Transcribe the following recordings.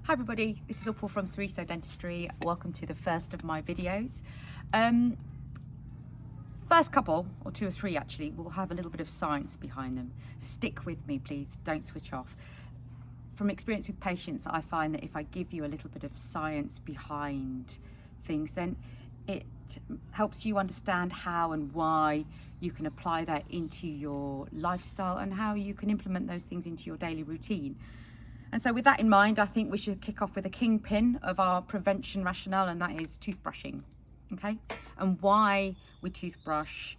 Hi everybody, this is Upal from Ceriso Dentistry. Welcome to the first of my videos. First couple, or two or three actually, will have a little bit of science behind them. Stick with me please, don't switch off. From experience with patients, I find that if I give you a little bit of science behind things, then it helps you understand how and why you can apply that into your lifestyle and how you can implement those things into your daily routine. And so with that in mind, I think we should kick off with a kingpin of our prevention rationale, and that is toothbrushing, okay? And why we toothbrush,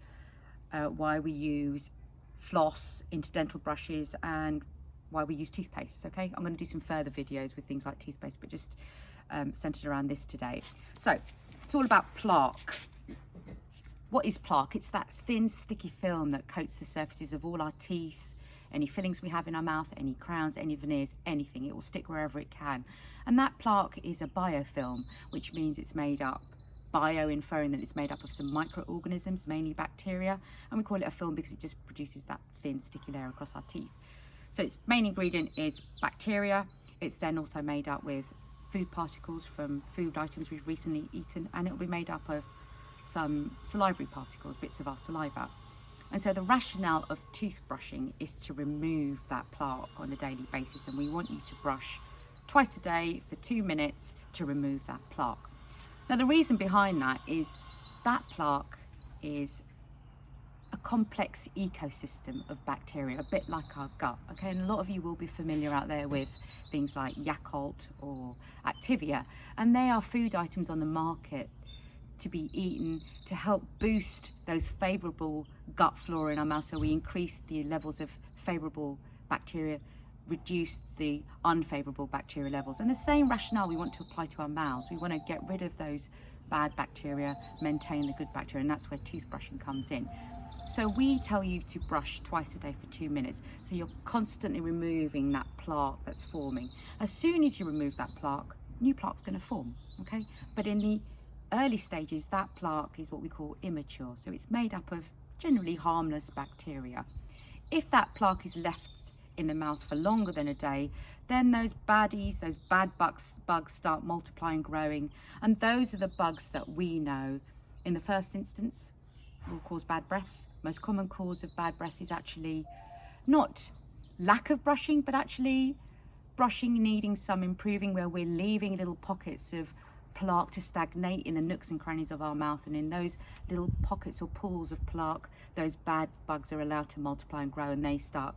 why we use floss, interdental brushes, and why we use toothpaste, okay? I'm gonna do some further videos with things like toothpaste, but just centered around this today. So, it's all about plaque. What is plaque? It's that thin, sticky film that coats the surfaces of all our teeth, any fillings we have in our mouth, any crowns, any veneers, anything. It will stick wherever it can. And that plaque is a biofilm, which means it's made up, bio inferring that it's made up of some microorganisms, mainly bacteria, and we call it a film because it just produces that thin, sticky layer across our teeth. So its main ingredient is bacteria. It's then also made up with food particles from food items we've recently eaten, and it'll be made up of some salivary particles, bits of our saliva. And so the rationale of toothbrushing is to remove that plaque on a daily basis, and we want you to brush twice a day for 2 minutes to remove that plaque. Now the reason behind that is that plaque is a complex ecosystem of bacteria, a bit like our gut, okay? And a lot of you will be familiar out there with things like Yakult or Activia, and they are food items on the market to be eaten to help boost those favourable gut flora in our mouth, so we increase the levels of favourable bacteria, reduce the unfavourable bacteria levels. And the same rationale we want to apply to our mouths. We want to get rid of those bad bacteria, maintain the good bacteria, and that's where toothbrushing comes in. So we tell you to brush twice a day for 2 minutes, so you're constantly removing that plaque that's forming. As soon as you remove that plaque, new plaque's going to form, okay? But in the early stages, that plaque is what we call immature, so it's made up of generally harmless bacteria. If that plaque is left in the mouth for longer than a day, then those baddies, those bad bugs start multiplying, growing, and those are the bugs that we know in the first instance will cause bad breath. Most common cause of bad breath is actually not lack of brushing, but actually brushing needing some improving, where we're leaving little pockets of plaque to stagnate in the nooks and crannies of our mouth, and in those little pockets or pools of plaque, those bad bugs are allowed to multiply and grow, and they start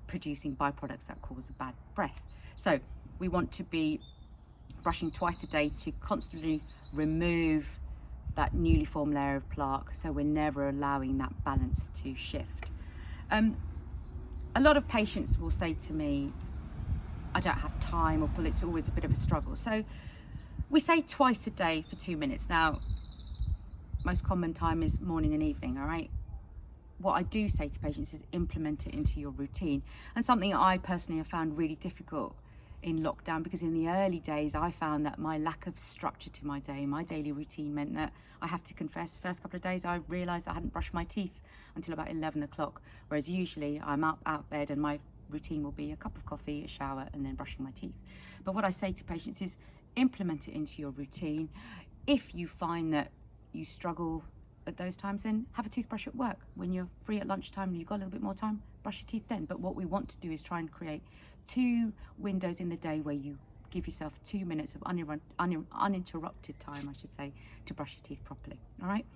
producing byproducts that cause a bad breath. So we want to be brushing twice a day to constantly remove that newly formed layer of plaque, so we're never allowing that balance to shift. A lot of patients will say to me, I don't have time, or it's always a bit of a struggle. So we say twice a day for 2 minutes. Now, most common time is morning and evening, all right? What I do say to patients is implement it into your routine. And something I personally have found really difficult in lockdown, because in the early days, I found that my lack of structure to my day, my daily routine, meant that I have to confess, first couple of days, I realized I hadn't brushed my teeth until about 11 o'clock. Whereas usually I'm up out of bed and my routine will be a cup of coffee, a shower, and then brushing my teeth. But what I say to patients is implement it into your routine. If you find that you struggle at those times, then have a toothbrush at work. When you're free at lunchtime and you've got a little bit more time, brush your teeth then. But what we want to do is try and create 2 windows in the day where you give yourself 2 minutes of uninterrupted time, I should say, to brush your teeth properly, all right?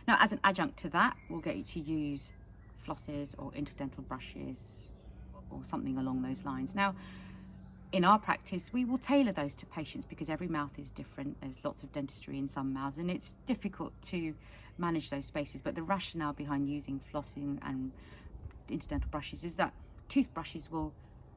Now, as an adjunct to that, we'll get you to use flosses or interdental brushes or something along those lines. Now, in our practice, we will tailor those to patients because every mouth is different. There's lots of dentistry in some mouths, and it's difficult to manage those spaces. But the rationale behind using flossing and interdental brushes is that toothbrushes will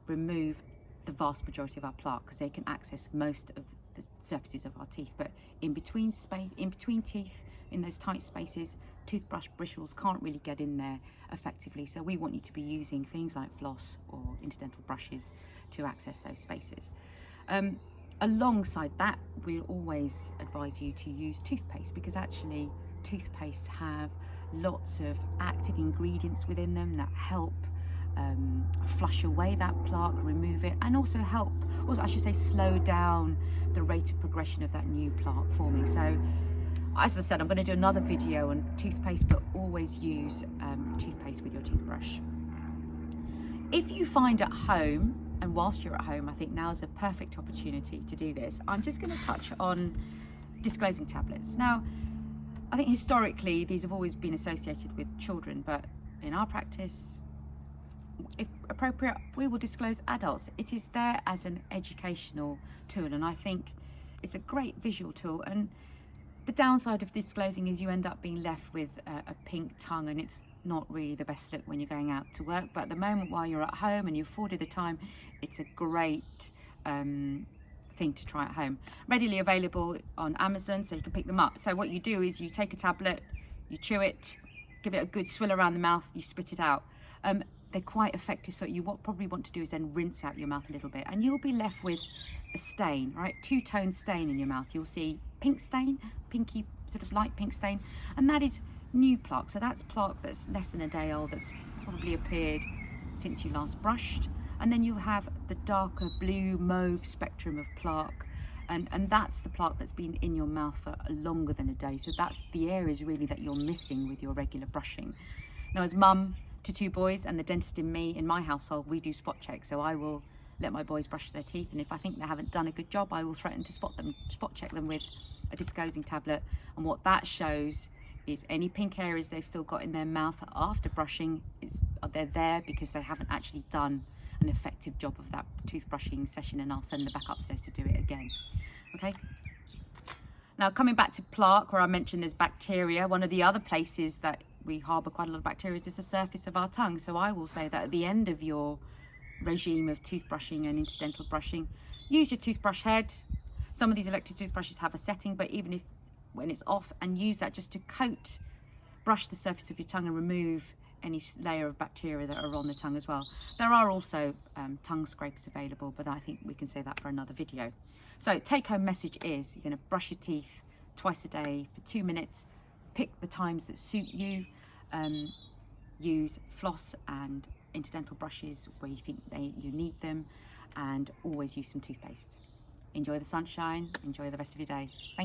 remove the vast majority of our plaque because they can access most of the surfaces of our teeth. But in between teeth, in those tight spaces, toothbrush bristles can't really get in there effectively. So we want you to be using things like floss or interdental brushes to access those spaces. Alongside that, we'll always advise you to use toothpaste, because actually toothpaste have lots of active ingredients within them that help flush away that plaque, remove it, and also help, also I should say, slow down the rate of progression of that new plaque forming. So as I said, I'm going to do another video on toothpaste, but always use toothpaste with your toothbrush. If you find at home, and whilst you're at home, I think now is a perfect opportunity to do this, I'm just going to touch on disclosing tablets. Now, I think historically these have always been associated with children, but in our practice, if appropriate, we will disclose adults. It is there as an educational tool, and I think it's a great visual tool. And the downside of disclosing is you end up being left with a pink tongue, and it's not really the best look when you're going out to work. But at the moment, while you're at home and you're afforded the time, it's a great thing to try at home. Readily available on Amazon, so you can pick them up. So what you do is you take a tablet, you chew it, give it a good swill around the mouth, you spit it out. They're quite effective, so you probably want to do is then rinse out your mouth a little bit, and you'll be left with a stain, right? Two-tone stain in your mouth. You'll see pink stain, pinky, sort of light pink stain, and that is new plaque. So that's plaque that's less than a day old, that's probably appeared since you last brushed. And then you'll have the darker blue mauve spectrum of plaque, and that's the plaque that's been in your mouth for longer than a day. So that's the areas really that you're missing with your regular brushing. Now, as mum to 2 boys and the dentist in my household, we do spot checks. So I will let my boys brush their teeth, and if I think they haven't done a good job, I will threaten to spot check them with a disclosing tablet. And what that shows is any pink areas they've still got in their mouth after brushing, they're there because they haven't actually done an effective job of that toothbrushing session, and I'll send them back upstairs to do it again. Okay. Now, coming back to plaque, where I mentioned there's bacteria, one of the other places that we harbour quite a lot of bacteria is the surface of our tongue. So I will say that at the end of your regime of toothbrushing and interdental brushing, use your toothbrush head. Some of these electric toothbrushes have a setting, but even if when it's off, and use that just to brush the surface of your tongue and remove any layer of bacteria that are on the tongue as well. There are also tongue scrapers available, but I think we can say that for another video. So take home message is you're going to brush your teeth twice a day for 2 minutes. Pick the times that suit you. Use floss and interdental brushes where you think you need them, and always use some toothpaste. Enjoy the sunshine, enjoy the rest of your day. Thank you.